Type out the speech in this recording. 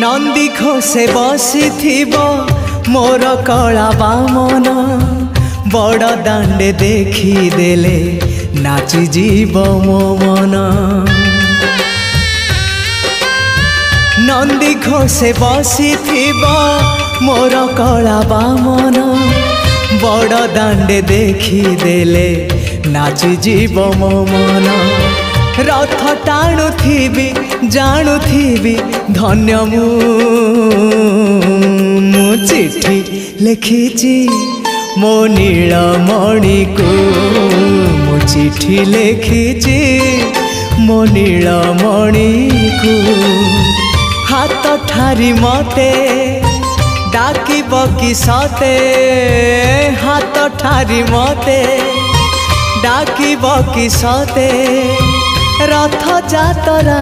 नंदी घोषे बसी मोर कला बामन बड़ दांडे देखी देले नाची जीव मो मन। नंदी घोषे बसी मोर कला बामन बड़ दांडे देखी देले नाची जीव मो मन। रथ टाणुथिबी जाणुथिबी धन्य मु चिट्ठी लिखिची मो नीलमणि को मु चिट्ठी लिखिची मो नीलमणि को। हाथ ठारी मते डाकिब कि सते हाथ ठारी मते डाकिब कि सते रथ जातरा।